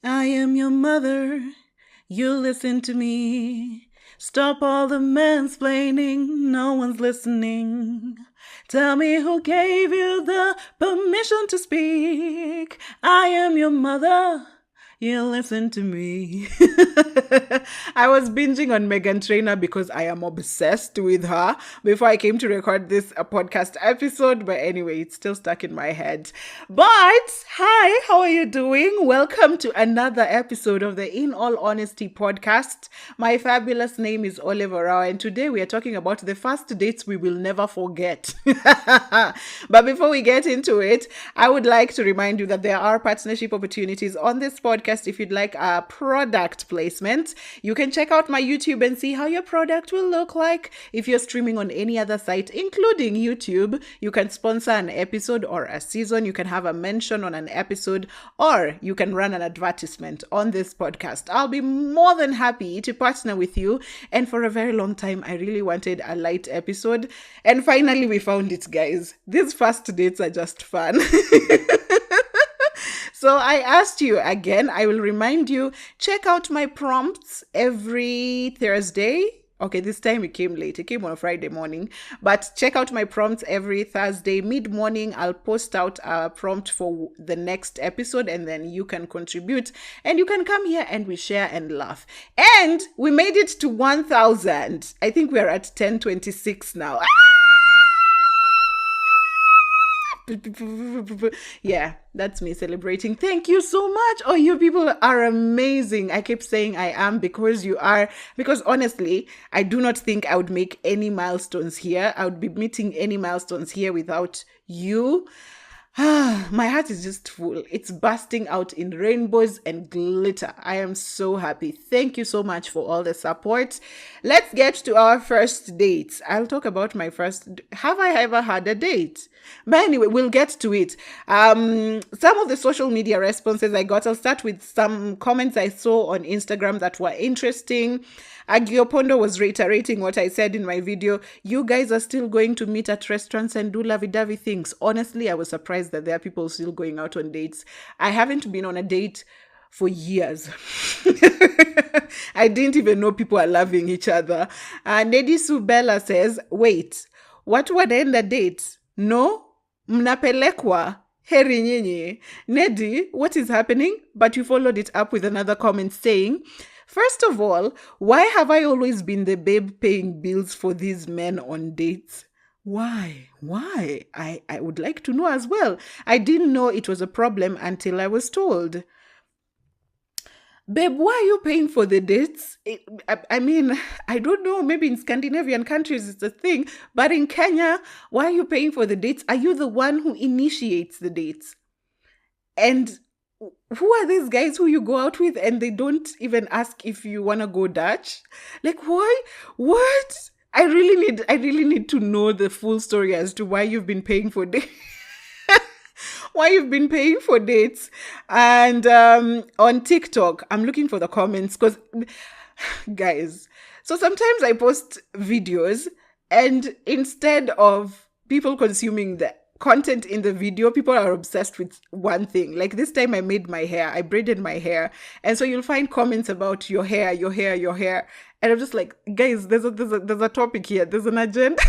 I am your mother. You listen to me. Stop all the mansplaining. No one's listening. Tell me who gave you the permission to speak. I am your mother. You listen to me. I was binging on Megan Trainor because I am obsessed with her before I came to record this podcast episode. But anyway, it's still stuck in my head. But hi, how are you doing? Welcome to another episode of the In All Honesty podcast. My fabulous name is Oliver Rao, and today we are talking about the first dates we will never forget. But before we get into it, I would like to remind you that there are partnership opportunities on this podcast. If you'd like a product placement, you can check out my YouTube and see how your product will look like. If you're streaming on any other site, including YouTube, you can sponsor an episode or a season. You can have a mention on an episode, or you can run an advertisement on this podcast. I'll be more than happy to partner with you. And for a very long time, I really wanted a light episode. And finally, we found it, guys. These first dates are just fun. So I asked you again, I will remind you, check out my prompts every Thursday. Okay, this time it came late. It came on a Friday morning. But check out my prompts every Thursday. Mid-morning, I'll post out a prompt for the next episode, and then you can contribute. And you can come here and we share and laugh. And we made it to 1,000. I think we're at 1026 now. Yeah, that's me celebrating. Thank you so much. Oh, you people are amazing. I keep saying I am because you are. Because honestly, I do not think I would make any milestones here. I would be meeting any milestones here without you. My heart is just full. It's bursting out in rainbows and glitter. I am so happy. Thank you so much for all the support. Let's get to our first dates. I'll talk about my first. Have I ever had a date? But anyway, we'll get to it. Some of the social media responses I got, I'll start with some comments I saw on Instagram that were interesting. Agiopondo was reiterating what I said in my video. You guys are still going to meet at restaurants and do lovey-dovey things. Honestly, I was surprised that there are people still going out on dates. I haven't been on a date for years. I didn't even know people are loving each other. Nedi Subella says, wait, what would end the date? No? Mnapelekwa? Heri nyinyi. Nedi, what is happening? But you followed it up with another comment saying, first of all, why have I always been the babe paying bills for these men on dates? Why? I would like to know as well. I didn't know it was a problem until I was told. Babe, why are you paying for the dates? I mean, I don't know. Maybe in Scandinavian countries it's a thing. But in Kenya, why are you paying for the dates? Are you the one who initiates the dates? And who are these guys who you go out with and they don't even ask if you want to go Dutch? Like, why? What? I really need to know the full story as to why you've been paying for dates. Why you've been paying for dates. And on TikTok, I'm looking for the comments because, guys, so sometimes I post videos and instead of people consuming the content in the video, people are obsessed with one thing. Like this time I made my hair, I braided my hair. And so you'll find comments about your hair. And I'm just like, guys, there's a topic here. There's an agenda.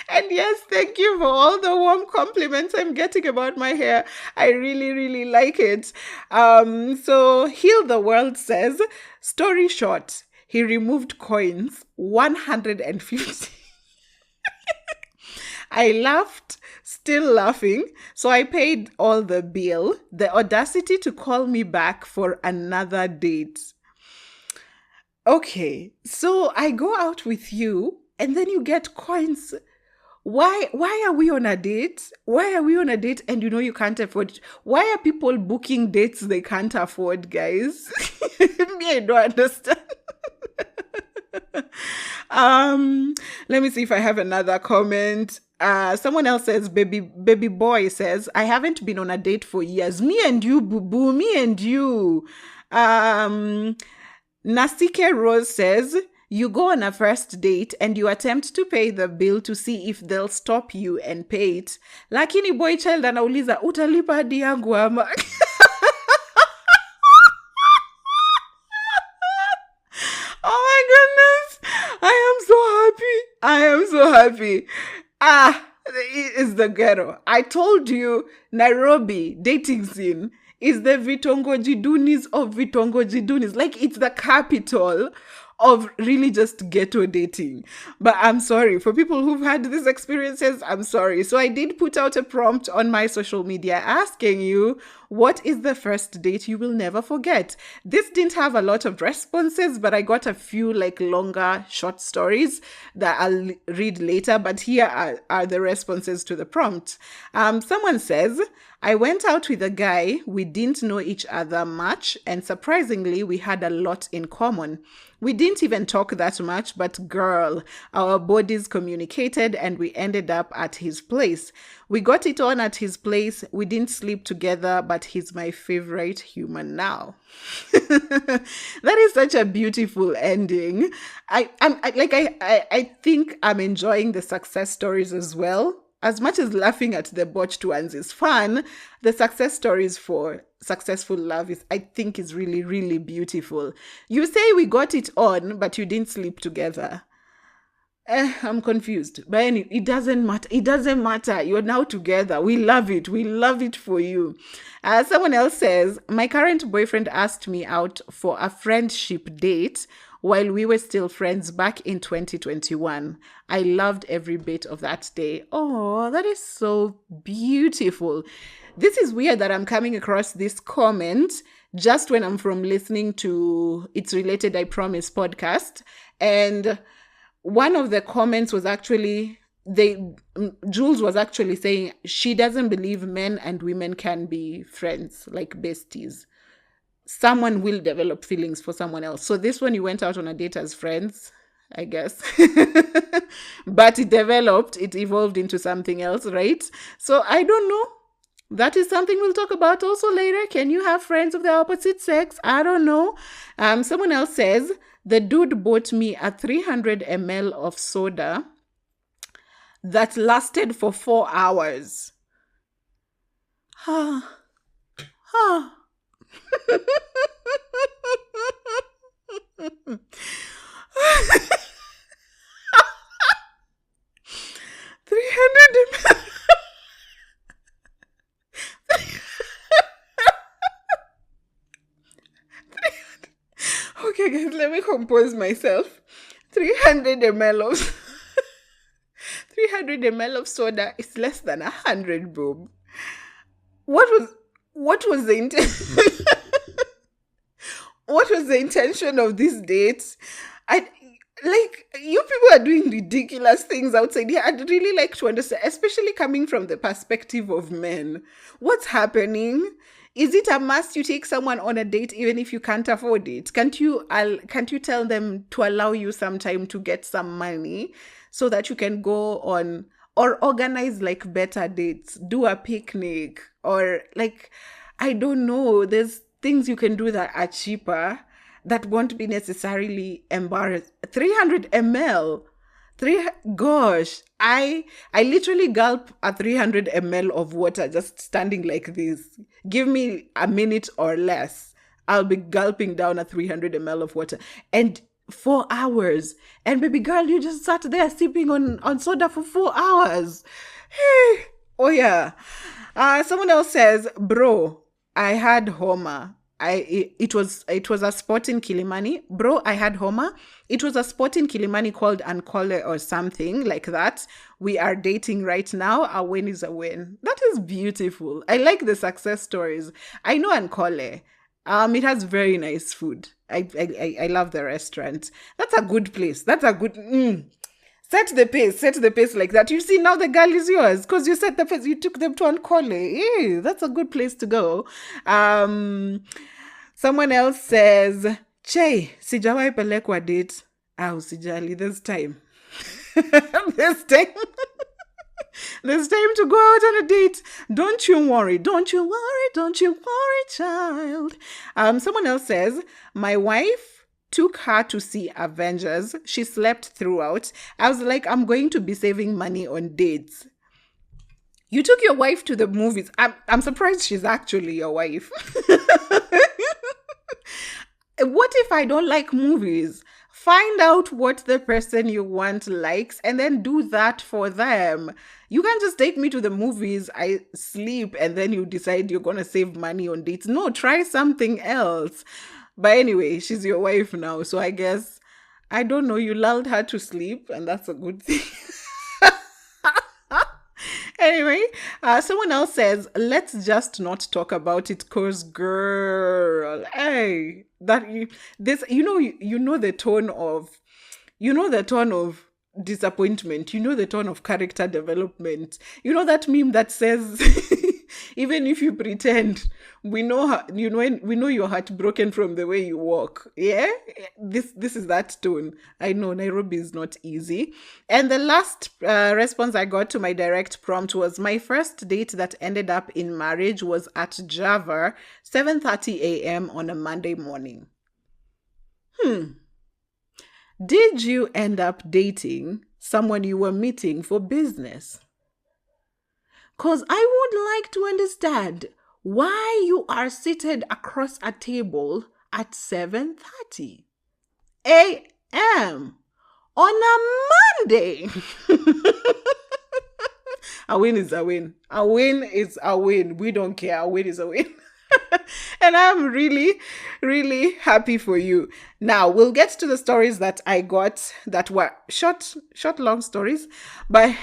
And yes, thank you for all the warm compliments I'm getting about my hair. I really like it. So Heal the World says, story short, he removed coins, 150. I laughed, still laughing, so I paid all the bill. The audacity to call me back for another date. Okay, so I go out with you and then you get coins. Why are we on a date? Why are we on a date and you know you can't afford it? Why are people booking dates they can't afford, guys? Me, I don't understand. Let me see if I have another comment. Someone else says, baby boy says, I haven't been on a date for years. Me and you, boo-boo, me and you. Nasike Rose says, you go on a first date and you attempt to pay the bill to see if they'll stop you and pay it. Lakini boy child anauliza, utalipa hadi yangu ama? happy. It is the ghetto. I told you, Nairobi dating scene is the Vitongoji Dunis of Vitongoji Dunis. Like, it's the capital of really just ghetto dating. But I'm sorry for people who've had these experiences. I'm sorry. So I did put out a prompt on my social media asking you, what is the first date you will never forget? This didn't have a lot of responses, but I got a few like longer short stories that I'll read later. But here are the responses to the prompt. Someone says, I went out with a guy. We didn't know each other much, and surprisingly, we had a lot in common. We didn't even talk that much, but girl, our bodies communicated and we ended up at his place. We got it on at his place. We didn't sleep together, but he's my favorite human now. That is such a beautiful ending. I think I'm enjoying the success stories as well. As much as laughing at the botched ones is fun, the success stories for successful love I think is really, really beautiful. You say we got it on, but you didn't sleep together. I'm confused. But anyway, it doesn't matter. It doesn't matter. You're now together. We love it. We love it for you. Someone else says, my current boyfriend asked me out for a friendship date while we were still friends back in 2021. I loved every bit of that day. Oh, that is so beautiful. This is weird that I'm coming across this comment just when I'm from listening to It's Related, I Promise podcast. And one of the comments was actually, Jules was actually saying she doesn't believe men and women can be friends, like besties. Someone will develop feelings for someone else. So this one, you went out on a date as friends, I guess. But it evolved into something else, right? So I don't know. That is something we'll talk about also later. Can you have friends of the opposite sex? I don't know. Someone else says, the dude bought me a 300 ml of soda that lasted for 4 hours. 300 ml. Okay, guys, let me compose myself. 300 ml of 300 ml of soda is less than 100, boob. What was the intention? What was the intention of this date? You people are doing ridiculous things outside here. I'd really like to understand, especially coming from the perspective of men. What's happening? Is it a must you take someone on a date even if you can't afford it? Can't you tell them to allow you some time to get some money so that you can go on or organize like better dates, do a picnic, or like, I don't know, there's things you can do that are cheaper that won't be necessarily embarrassed. 300 ml. Gosh, I literally gulp a 300 ml of water just standing like this. Give me a minute or less. I'll be gulping down a 300 ml of water. And 4 hours. And baby girl, you just sat there sipping on soda for 4 hours. Hey. Oh yeah. Someone else says, bro, I had Homa. It was a spot in Kilimani. Bro, I had Homa. It was a spot in Kilimani called Ankole or something like that. We are dating right now. A win is a win. That is beautiful. I like the success stories. I know Ankole. It has very nice food. I love the restaurant. That's a good place. That's a good... Set the pace like that. You see, now the girl is yours because you set the pace. You took them to Ankole. Yeah, that's a good place to go. Someone else says, Che, sijawai pelekwa date. Usijali, there's time. There's time. There's time to go out on a date. Don't you worry, child. Someone else says, my wife took her to see Avengers. She slept throughout. I was like, I'm going to be saving money on dates. You took your wife to the movies. I'm surprised she's actually your wife. What if I don't like movies? Find out what the person you want likes and then do that for them. You can't just take me to the movies, I sleep, and then you decide you're going to save money on dates. No, try something else. But anyway, she's your wife now. So I guess, I don't know, you lulled her to sleep, and that's a good thing. Anyway, someone else says, let's just not talk about it, cause girl, hey, that you this you know the tone of disappointment, you know the tone of character development. You know that meme that says even if you pretend, we know we know you're heartbroken from the way you walk. Yeah, this is that tone. I know Nairobi is not easy. And the last response I got to my direct prompt was, my first date that ended up in marriage was at Java, 7:30 a.m. on a Monday morning. Did you end up dating someone you were meeting for business? Because I would like to understand why you are seated across a table at 7:30 a.m. on a Monday. A win is a win. A win is a win. We don't care. A win is a win. And I'm really, really happy for you. Now, we'll get to the stories that I got that were short, long stories. But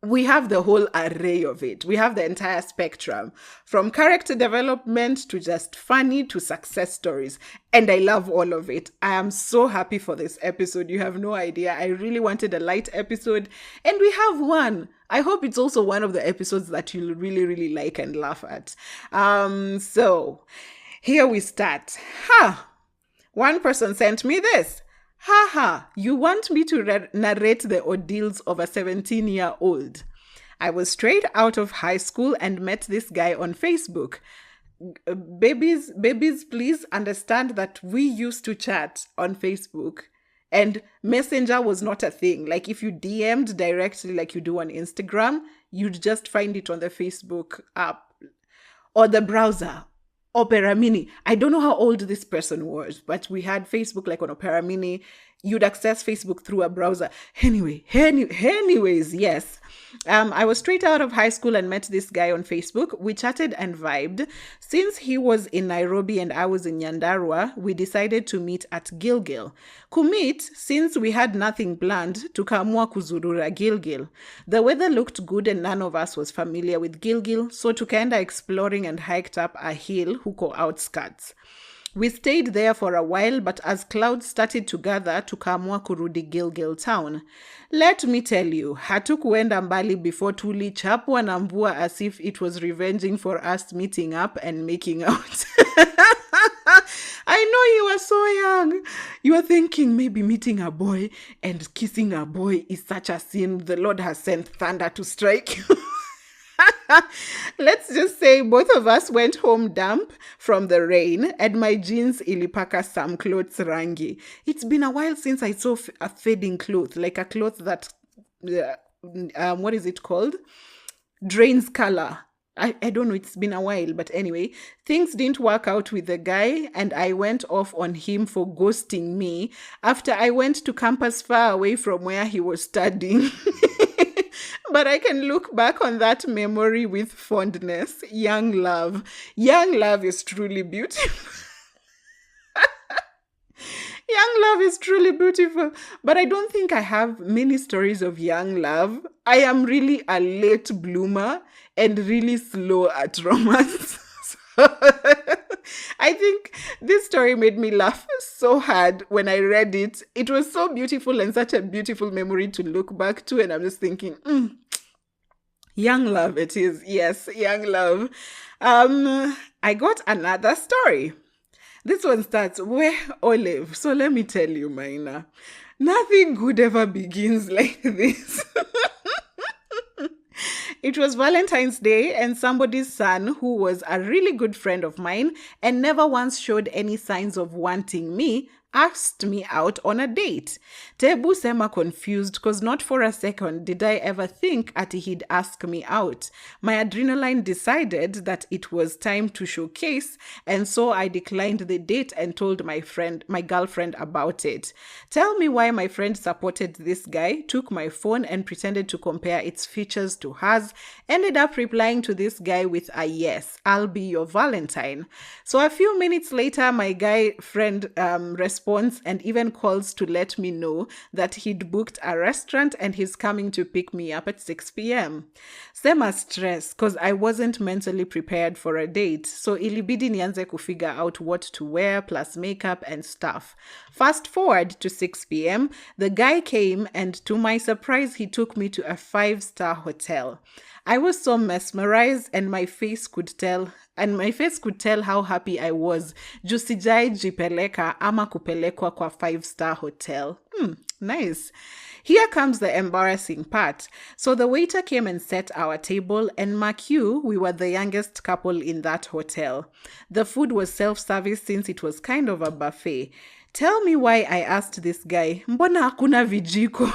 we have the whole array of it. We have the entire spectrum, from character development to just funny to success stories. And I love all of it. I am so happy for this episode. You have no idea. I really wanted a light episode, and we have one. I hope it's also one of the episodes that you'll really, really like and laugh at. So here we start. One person sent me this. You want me to narrate the ordeals of a 17-year-old? I was straight out of high school and met this guy on Facebook. Babies, please understand that we used to chat on Facebook, and Messenger was not a thing. Like, if you DM'd directly like you do on Instagram, you'd just find it on the Facebook app or the browser. Opera Mini. I don't know how old this person was, but we had Facebook like on Opera Mini. You'd access Facebook through a browser. Anyways, yes. I was straight out of high school and met this guy on Facebook. We chatted and vibed. Since he was in Nairobi and I was in Nyandarua, we decided to meet at Gilgil. Kumit, since we had nothing planned, tukaamua kuzurura Gilgil. The weather looked good and none of us was familiar with Gilgil, so tukaenda exploring and hiked up a hill huko outskirts. We stayed there for a while, but as clouds started to gather, tukaamua kurudi Gilgil town. Let me tell you, hatukuenda mbali before tulichapwa na mvua as if it was revenging for us meeting up and making out. I know you were so young. You were thinking maybe meeting a boy and kissing a boy is such a sin. The Lord has sent thunder to strike you. Let's just say both of us went home damp from the rain, and my jeans ilipaka some clothes rangi. It's been a while since I saw a fading cloth, like a cloth that, what is it called? Drains color. I don't know, it's been a while, but anyway, things didn't work out with the guy, and I went off on him for ghosting me after I went to campus far away from where he was studying. But I can look back on that memory with fondness. Young love. Young love is truly beautiful. Young love is truly beautiful. But I don't think I have many stories of young love. I am really a late bloomer and really slow at romance. I think this story made me laugh so hard when I read it. It was so beautiful and such a beautiful memory to look back to. And I'm just thinking, young love it is. Yes, young love. I got another story. This one starts, where Olive. So let me tell you, Maina, nothing good ever begins like this. It was Valentine's Day, and somebody's son, who was a really good friend of mine and never once showed any signs of wanting me, asked me out on a date. Tebu sema confused because not for a second did I ever think ati he'd ask me out. My adrenaline decided that it was time to showcase, and so I declined the date and told my girlfriend about it. Tell me why my friend supported this guy, took my phone and pretended to compare its features to hers, ended up replying to this guy with a yes, I'll be your Valentine. So a few minutes later, my guy friend responds and even calls to let me know that he'd booked a restaurant and he's coming to pick me up at 6 p.m. Sema stress because I wasn't mentally prepared for a date. So ilibidi nianze kufigure out what to wear plus makeup and stuff. Fast forward to 6 p.m. The guy came and to my surprise, he took me to a 5-star hotel. I was so mesmerized and my face could tell how happy I was. Juu sijai jipeleka ama kupelekwa kwa 5-star hotel. Nice. Here comes the embarrassing part. So the waiter came and set our table, and mark you, we were the youngest couple in that hotel. The food was self-service since it was kind of a buffet. Tell me why I asked this guy, mbona hakuna vijiko?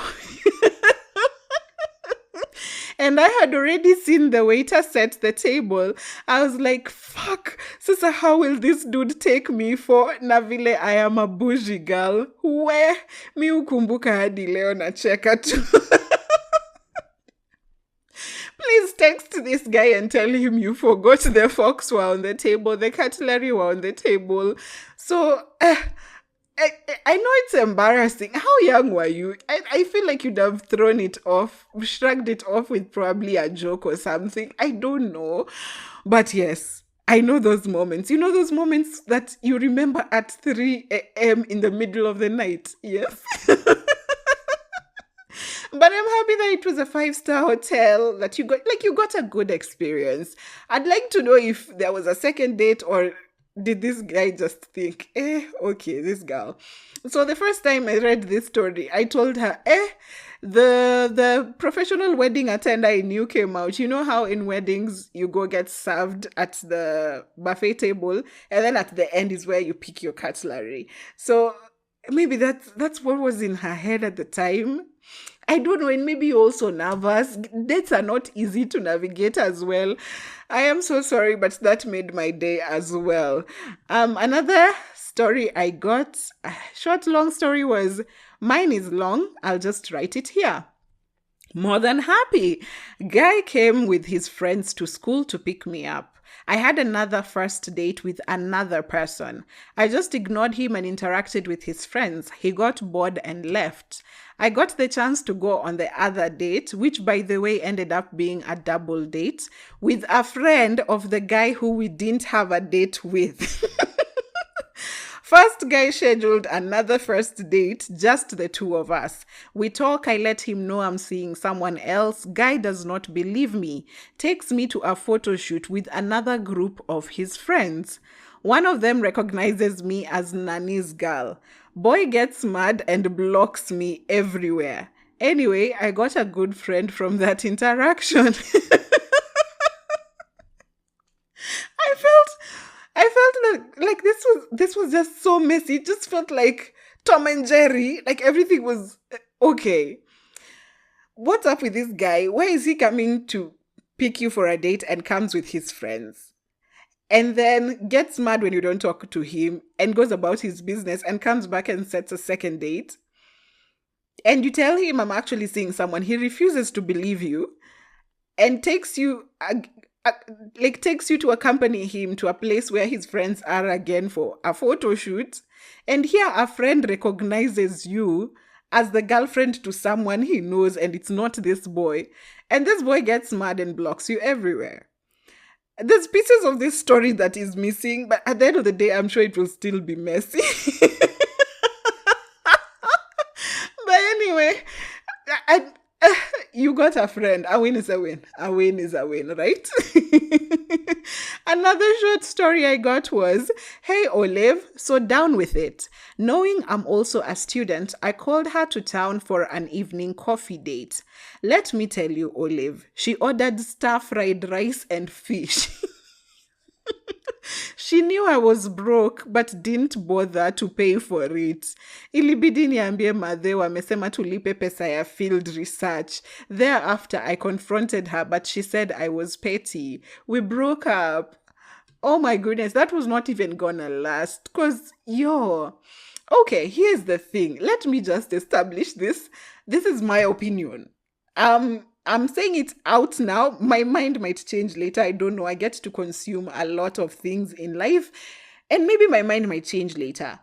And I had already seen the waiter set the table. I was like, fuck, sasa how will this dude take me for na vile I am a bougie girl? Where? Mi ukumbuka hadi leo na cheka tu. Please text this guy and tell him you forgot the forks were on the table, the cutlery were on the table. So, I know it's embarrassing. How young were you? I feel like you'd have thrown it off, shrugged it off with probably a joke or something. I don't know. But yes, I know those moments. You know those moments that you remember at 3 a.m. in the middle of the night? Yes. But I'm happy that it was a 5-star hotel, that you got a good experience. I'd like to know if there was a second date or did this guy just think, okay, this girl. So the first time I read this story, I told her, the professional wedding attender I knew came out. You know how in weddings you go get served at the buffet table, and then at the end is where you pick your cutlery. So maybe that's what was in her head at the time. I don't know, and maybe you're also nervous. Dates are not easy to navigate as well. I am so sorry, but that made my day as well. Another story I got, long story was, mine is long, I'll just write it here. More than happy. Guy came with his friends to school to pick me up. I had another first date with another person. I just ignored him and interacted with his friends. He got bored and left. I got the chance to go on the other date, which by the way ended up being a double date, with a friend of the guy who we didn't have a date with. First guy scheduled another first date, just the two of us. We talk, I let him know I'm seeing someone else. Guy does not believe me. Takes me to a photo shoot with another group of his friends. One of them recognizes me as Nani's girl. Boy gets mad and blocks me everywhere. Anyway, I got a good friend from that interaction. I felt like this was just so messy. It just felt like Tom and Jerry. Like everything was okay. What's up with this guy? Why is he coming to pick you for a date and comes with his friends? And then gets mad when you don't talk to him and goes about his business and comes back and sets a second date. And you tell him I'm actually seeing someone. He refuses to believe you and takes you to accompany him to a place where his friends are again for a photo shoot. And here a friend recognizes you as the girlfriend to someone he knows, and it's not this boy. And this boy gets mad and blocks you everywhere. There's pieces of this story that is missing, but at the end of the day, I'm sure it will still be messy. But anyway, you got a friend. A win is a win. A win is a win, right? Another short story I got was, hey, Olive, so down with it. Knowing I'm also a student, I called her to town for an evening coffee date. Let me tell you, Olive, she ordered stir-fried rice and fish. She knew I was broke but didn't bother to pay for it. Ilibidi niambie madhe wamesema tulipe pesa ya field research. Thereafter, I confronted her, but she said I was petty. We broke up. Oh my goodness, that was not even gonna last. Because, okay, here's the thing. Let me just establish this. This is my opinion. I'm saying it out now. My mind might change later. I don't know. I get to consume a lot of things in life, and maybe my mind might change later.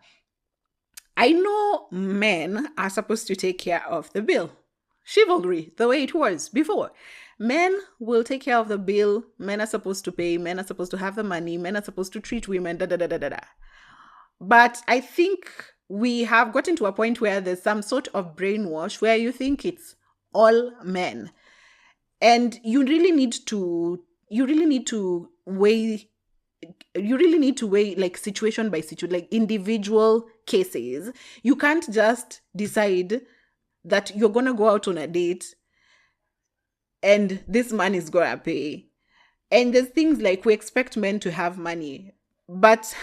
I know men are supposed to take care of the bill. Chivalry, the way it was before. Men will take care of the bill. Men are supposed to pay. Men are supposed to have the money. Men are supposed to treat women. Da da da da da da. But I think we have gotten to a point where there's some sort of brainwash where you think it's all men. And you really need to weigh like situation by situation, like individual cases. You can't just decide that you're going to go out on a date and this man is going to pay. And there's things like we expect men to have money. But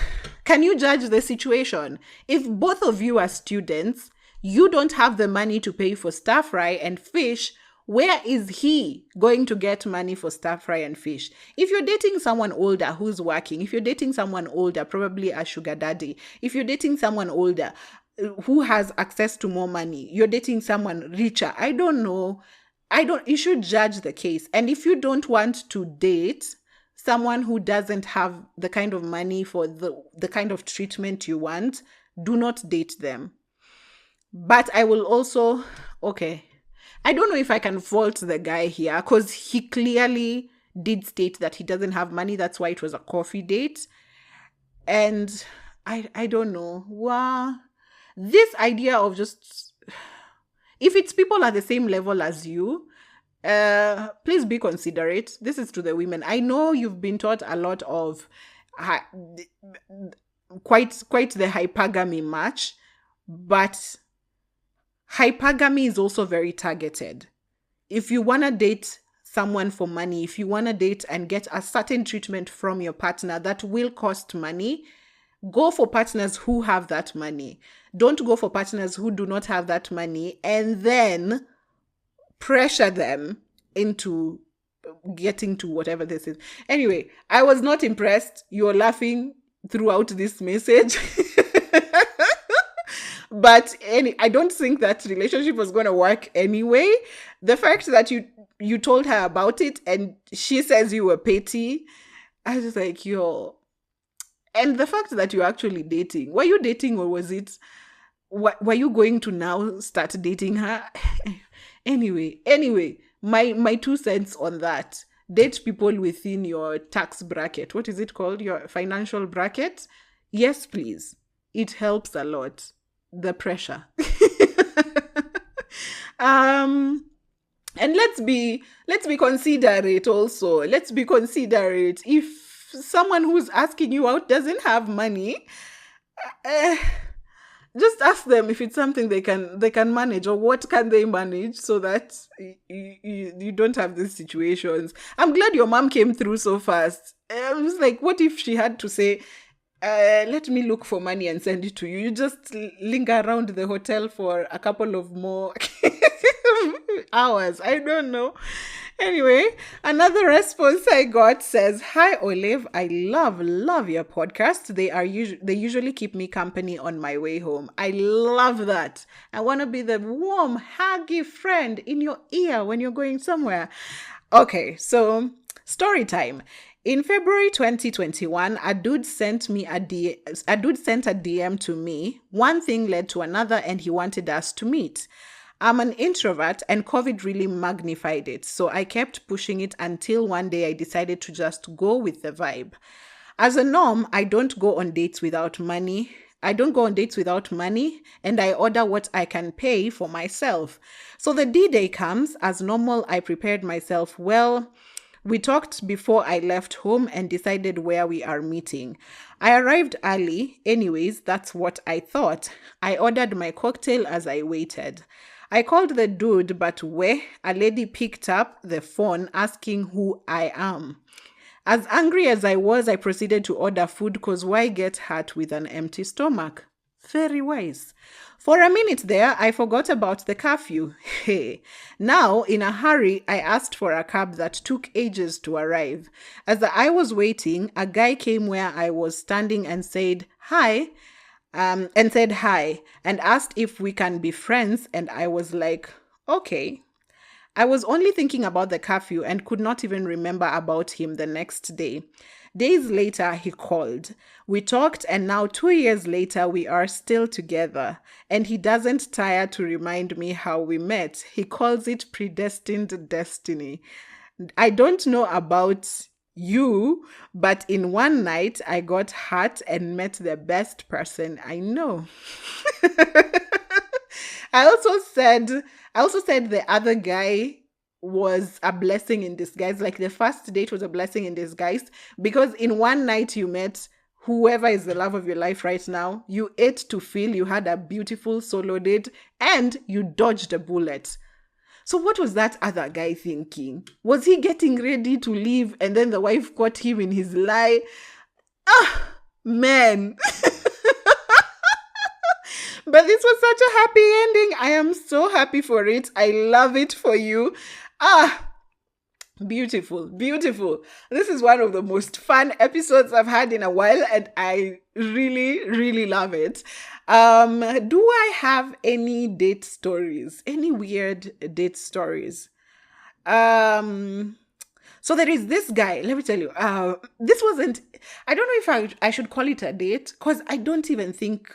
can you judge the situation? If both of you are students, you don't have the money to pay for stir fry and fish, where is he going to get money for stir fry and fish? If you're dating someone older who's working, if you're dating someone older, probably a sugar daddy, if you're dating someone older who has access to more money, you're dating someone richer, I don't know. You should judge the case. And if you don't want to date someone who doesn't have the kind of money for the kind of treatment you want, do not date them. But I will also, I don't know if I can fault the guy here because he clearly did state that he doesn't have money. That's why it was a coffee date. And I don't know. Wow. This idea of just, if it's people at the same level as you, please be considerate. This is to the women. I know you've been taught a lot of quite the hypergamy match, but hypergamy is also very targeted. If you want to date someone for money, if you want to date and get a certain treatment from your partner that will cost money, go for partners who have that money. Don't go for partners who do not have that money and then pressure them into getting to whatever this is. Anyway, I was not impressed. You're laughing throughout this message. But I don't think that relationship was going to work anyway. The fact that you told her about it and she says you were petty, I was like, And the fact that you're actually dating. Were you dating or was it... Were you going to now start dating her? Anyway, my 2 cents on that. Date people within your tax bracket. What is it called? Your financial bracket? Yes, please. It helps a lot. The pressure. And let's be considerate also. Let's be considerate. If someone who's asking you out doesn't have money, just ask them if it's something they can manage, or what can they manage so that you don't have these situations. I'm glad your mom came through so fast. I was like, what if she had to say, let me look for money and send it to you. You just linger around the hotel for a couple of more hours. I don't know. Anyway, another response I got says, "Hi Olive, I love your podcast. They usually keep me company on my way home. I love that. I want to be the warm, huggy friend in your ear when you're going somewhere." Okay, so story time. In February 2021, a dude sent a DM to me. One thing led to another and he wanted us to meet. I'm an introvert and COVID really magnified it. So I kept pushing it until one day I decided to just go with the vibe. As a norm, I don't go on dates without money. And I order what I can pay for myself. So the D-Day comes. As normal, I prepared myself well. We talked before I left home and decided where we are meeting. I arrived early. Anyways, that's what I thought. I ordered my cocktail as I waited. I called the dude, but a lady picked up the phone asking who I am. As angry as I was, I proceeded to order food because why get hurt with an empty stomach? Very wise. For a minute there, I forgot about the curfew. Hey. Now, in a hurry, I asked for a cab that took ages to arrive. As I was waiting, a guy came where I was standing and said, hi, and asked if we can be friends. And I was like, okay. I was only thinking about the curfew and could not even remember about him the next day. Days later, he called. We talked, and now 2 years later, we are still together. And he doesn't tire to remind me how we met. He calls it predestined destiny. I don't know about you, but in one night, I got hurt and met the best person I know. I also said the other guy was a blessing in disguise. Like the first date was a blessing in disguise because in one night you met whoever is the love of your life right now. You ate to fill, you had a beautiful solo date, and you dodged a bullet. So what was that other guy thinking? Was he getting ready to leave and then the wife caught him in his lie? Man. But this was such a happy ending. I am so happy for it. I love it for you. Beautiful, beautiful. This is one of the most fun episodes I've had in a while, and I really, really love it. Do I have any date stories? Any weird date stories? So there is this guy, let me tell you, this wasn't, I don't know if I should call it a date, because I don't even think,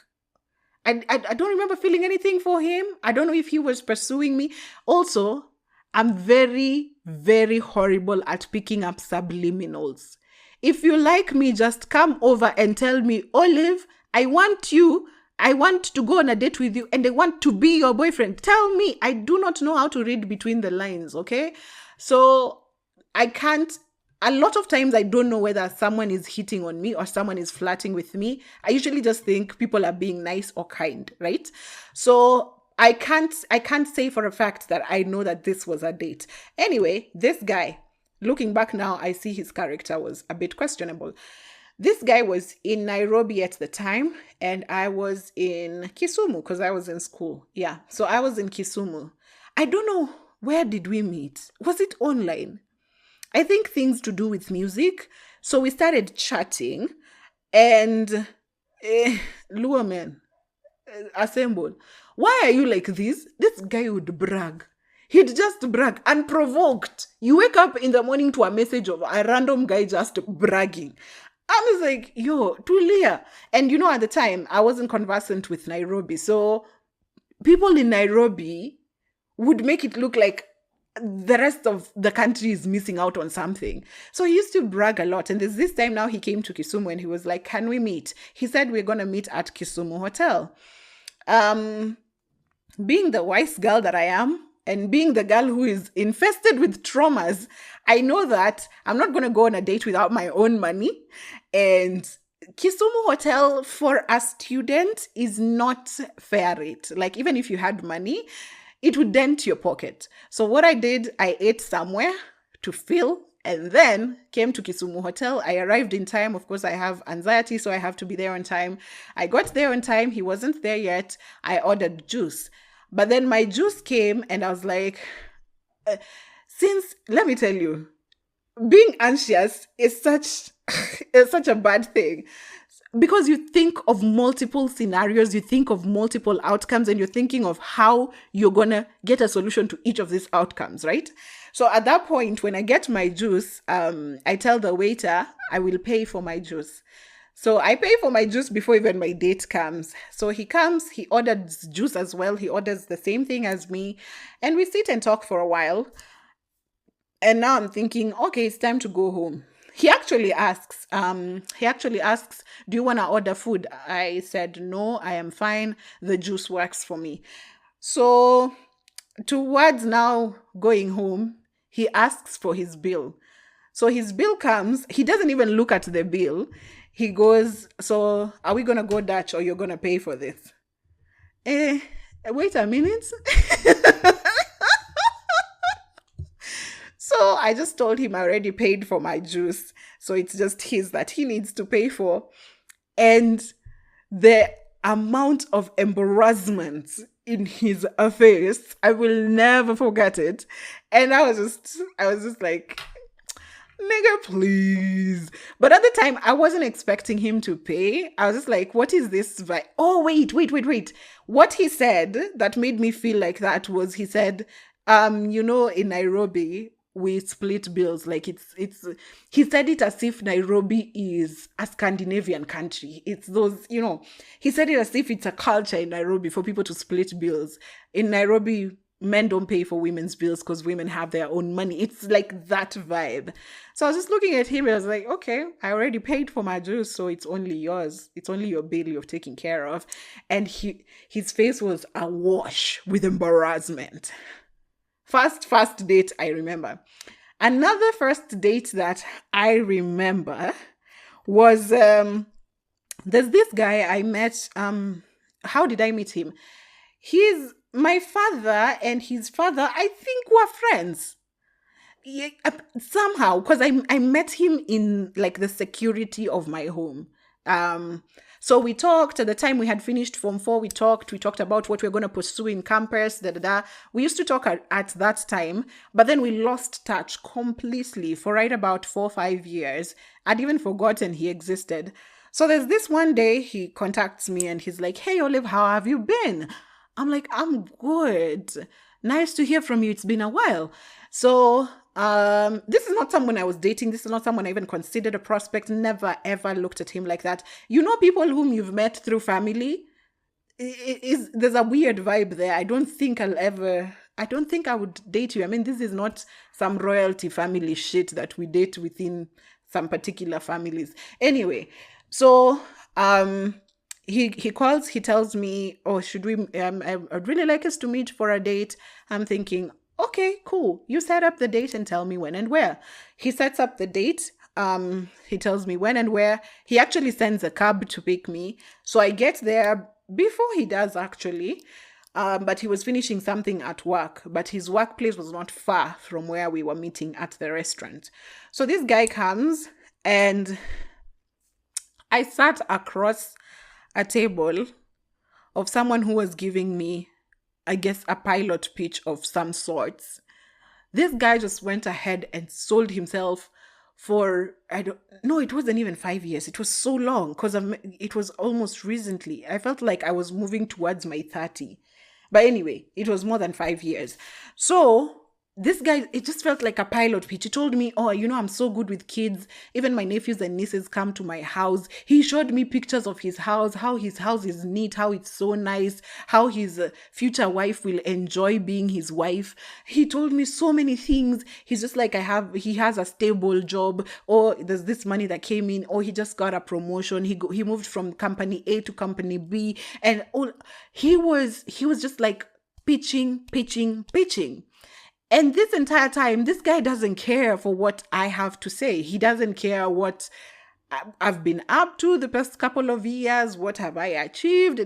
I don't remember feeling anything for him. I don't know if he was pursuing me. Also, I'm very, very horrible at picking up subliminals. If you like me, just come over and tell me, Olive, I want to go on a date with you and I want to be your boyfriend. Tell me. I do not know how to read between the lines, okay? So I can't, a lot of times I don't know whether someone is hitting on me or someone is flirting with me. I usually just think people are being nice or kind, right? So I can't say for a fact that I know that this was a date. Anyway, this guy, looking back now, I see his character was a bit questionable. This guy was in Nairobi at the time, and I was in Kisumu because I was in school. Yeah, so I was in Kisumu. I don't know, where did we meet? Was it online? I think things to do with music. So we started chatting, and Lua man, assemble. Why are you like this? This guy would brag. He'd just brag, unprovoked. You wake up in the morning to a message of a random guy just bragging. I was like, yo, tulia. And at the time, I wasn't conversant with Nairobi. So people in Nairobi would make it look like the rest of the country is missing out on something. So he used to brag a lot. And there's this time now he came to Kisumu and he was like, can we meet? He said, we're going to meet at Kisumu Hotel. Being the wise girl that I am, and being the girl who is infested with traumas, I know that I'm not going to go on a date without my own money. And Kisumu Hotel for a student is not fair rate. Like, even if you had money, it would dent your pocket. So what I did, I ate somewhere to fill and then came to Kisumu Hotel. I arrived in time. Of course, I have anxiety, so I have to be there on time. I got there on time. He wasn't there yet. I ordered juice. But then my juice came and I was like, let me tell you, being anxious is such a bad thing. Because you think of multiple scenarios, you think of multiple outcomes, and you're thinking of how you're going to get a solution to each of these outcomes, right? So at that point, when I get my juice, I tell the waiter, I will pay for my juice. So I pay for my juice before even my date comes. So he comes, he orders juice as well. He orders the same thing as me. And we sit and talk for a while. And now I'm thinking, okay, it's time to go home. He actually asks, do you want to order food? I said, no, I am fine. The juice works for me. So towards now going home, he asks for his bill. So his bill comes. He doesn't even look at the bill. He goes, so are we going to go Dutch or you're going to pay for this? Wait a minute. So So I just told him I already paid for my juice. So it's just his that he needs to pay for. And the amount of embarrassment in his face, I will never forget it. And I was just like, nigga, please. But at the time, I wasn't expecting him to pay. I was just like, what is this? Oh, wait. What he said that made me feel like that was he said, in Nairobi, we split bills. Like he said it as if Nairobi is a Scandinavian country. It's those, he said it as if it's a culture in Nairobi for people to split bills. In Nairobi, men don't pay for women's bills because women have their own money. It's like that vibe. So I was just looking at him and I was like, okay, I already paid for my juice, so it's only yours. It's only your bill you've taken care of. And his face was awash with embarrassment. First date I remember. Another first date that I remember was there's this guy I met. How did I meet him? He's my father and his father, I think, were friends. Yeah, somehow, because I met him in like the security of my home. So we talked at the time we had finished Form 4. We talked about what we are going to pursue in campus. We used to talk at that time, but then we lost touch completely for right about 4 or 5 years. I'd even forgotten he existed. So there's this one day he contacts me and he's like, "Hey Olive, how have you been?" I'm like, "I'm good. Nice to hear from you. It's been a while." So this is not someone I was dating. This is not someone I even considered a prospect. Never, ever looked at him like that. You know, people whom you've met through family, there's a weird vibe there. I don't think I would date you. I mean, this is not some royalty family shit that we date within some particular families. Anyway, so he calls, he tells me, "Oh, should we, I'd really like us to meet for a date." I'm thinking, okay, cool. You set up the date and tell me when and where. He sets up the date. He tells me when and where. He actually sends a cab to pick me. So I get there before he does, actually. But he was finishing something at work. But his workplace was not far from where we were meeting at the restaurant. So this guy comes and I sat across a table of someone who was giving me, I guess, a pilot pitch of some sorts. This guy just went ahead and sold himself for, it wasn't even 5 years. It was so long because it was almost recently. I felt like I was moving towards my 30. But anyway, it was more than 5 years. So this guy, it just felt like a pilot pitch. He told me, "Oh, I'm so good with kids. Even my nephews and nieces come to my house." He showed me pictures of his house, how his house is neat, how it's so nice, how his future wife will enjoy being his wife. He told me so many things. He's just like, he has a stable job, or there's this money that came in, or he just got a promotion. He moved from company A to company B, and he was just like pitching. And this entire time, this guy doesn't care for what I have to say. He doesn't care what I've been up to the past couple of years. What have I achieved?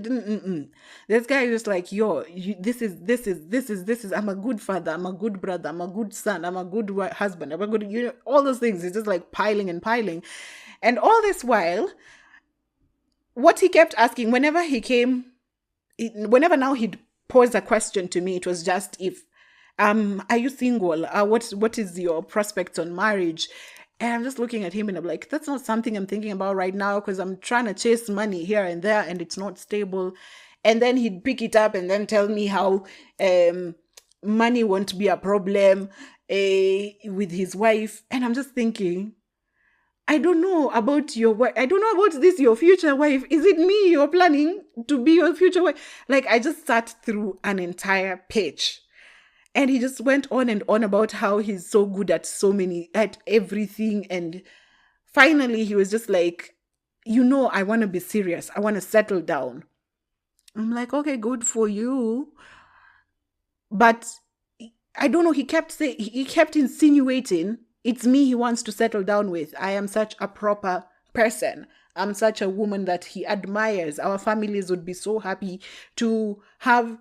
This guy is just like, this is, I'm a good father. I'm a good brother. I'm a good son. I'm a good husband. I'm a good, all those things. He's just like piling and piling. And all this while, what he kept asking, whenever now he'd pose a question to me, it was just if, "Are you single? What is your prospects on marriage?" And I'm just looking at him and I'm like, that's not something I'm thinking about right now because I'm trying to chase money here and there and it's not stable. And then he'd pick it up and then tell me how money won't be a problem with his wife. And I'm just thinking, I don't know about your wife. I don't know about this, your future wife. Is it me you're planning to be your future wife? Like, I just sat through an entire pitch. And he just went on and on about how he's so good at everything. And finally, he was just like, I want to be serious. I want to settle down. I'm like, okay, good for you. But I don't know. He kept insinuating it's me he wants to settle down with. I am such a proper person. I'm such a woman that he admires. Our families would be so happy to have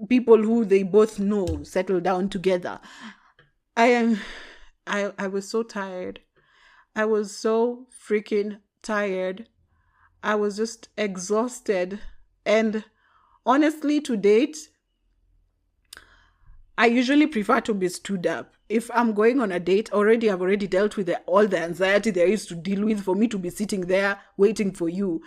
people who they both know settle down together. I was so tired. I was so freaking tired. I was just exhausted. And honestly, to date, I usually prefer to be stood up. If I'm going on a date, I've already dealt with all the anxiety there is to deal with for me to be sitting there waiting for you.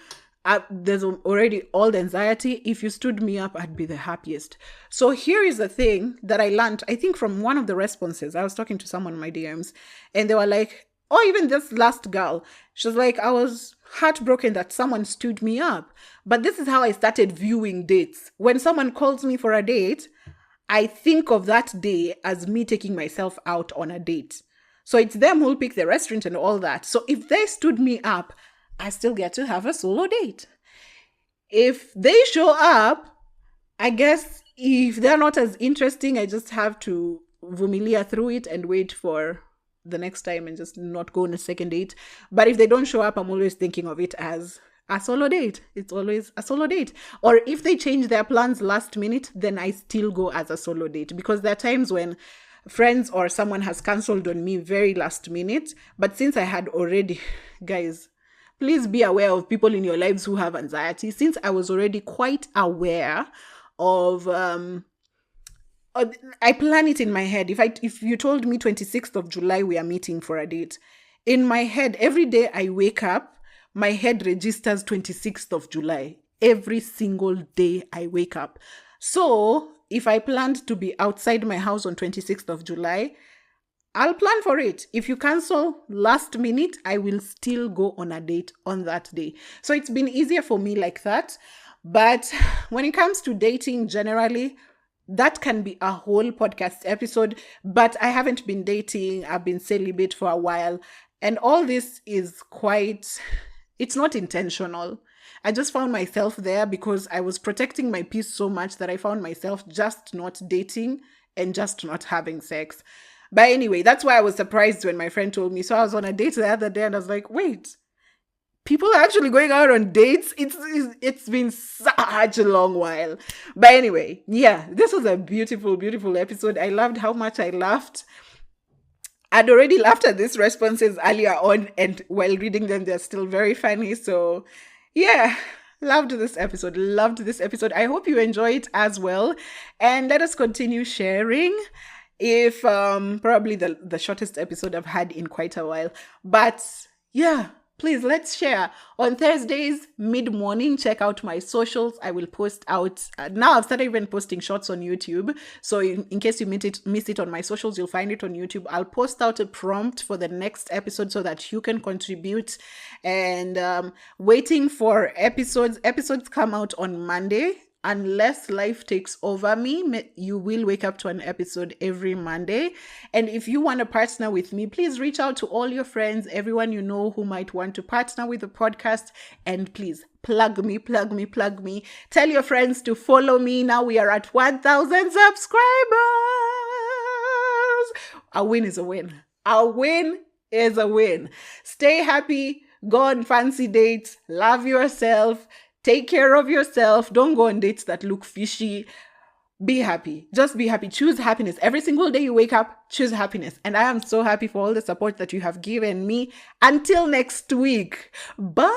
There's already all the anxiety. If you stood me up, I'd be the happiest. So here is the thing that I learned, I think from one of the responses. I was talking to someone in my DMs and they were like, or even this last girl, she was like, I was heartbroken that someone stood me up. But this is how I started viewing dates. When someone calls me for a date, I think of that day as me taking myself out on a date. So it's them who'll pick the restaurant and all that. So if they stood me up, I still get to have a solo date. If they show up, I guess if they're not as interesting, I just have to vumilia through it and wait for the next time and just not go on a second date. But if they don't show up, I'm always thinking of it as a solo date. It's always a solo date. Or if they change their plans last minute, then I still go as a solo date. Because there are times when friends or someone has cancelled on me very last minute. But since I had already, guys, please be aware of people in your lives who have anxiety. Since I was already quite aware of, I plan it in my head. If you told me 26th of July we are meeting for a date, in my head, every day I wake up, my head registers 26th of July. Every single day I wake up. So if I planned to be outside my house on 26th of July, I'll plan for it. If you cancel last minute, I will still go on a date on that day. So it's been easier for me like that. But when it comes to dating generally, that can be a whole podcast episode. But I haven't been dating. I've been celibate for a while. And all this is it's not intentional. I just found myself there because I was protecting my peace so much that I found myself just not dating and just not having sex. But anyway, that's why I was surprised when my friend told me. So I was on a date the other day and I was like, wait, people are actually going out on dates? It's been such a long while. But anyway, yeah, this was a beautiful, beautiful episode. I loved how much I laughed. I'd already laughed at these responses earlier on, and while reading them, they're still very funny. So, yeah, loved this episode. I hope you enjoy it as well. And let us continue sharing. If probably the shortest episode I've had in quite a while. But yeah, please, let's share. On Thursdays, mid-morning, check out my socials. I will post out. Now I've started even posting shorts on YouTube. So in case you miss it on my socials, you'll find it on YouTube. I'll post out a prompt for the next episode so that you can contribute. And waiting for episodes. Episodes come out on Monday. Unless life takes over me, you will wake up to an episode every Monday. And if you want to partner with me, please reach out to all your friends, everyone you know who might want to partner with the podcast. And please plug me. Tell your friends to follow me. Now we are at 1,000 subscribers. A win is a win. A win is a win. Stay happy. Go on fancy dates. Love yourself. Take care of yourself. Don't go on dates that look fishy. Be happy. Just be happy. Choose happiness. Every single day you wake up, choose happiness. And I am so happy for all the support that you have given me. Until next week. Bye.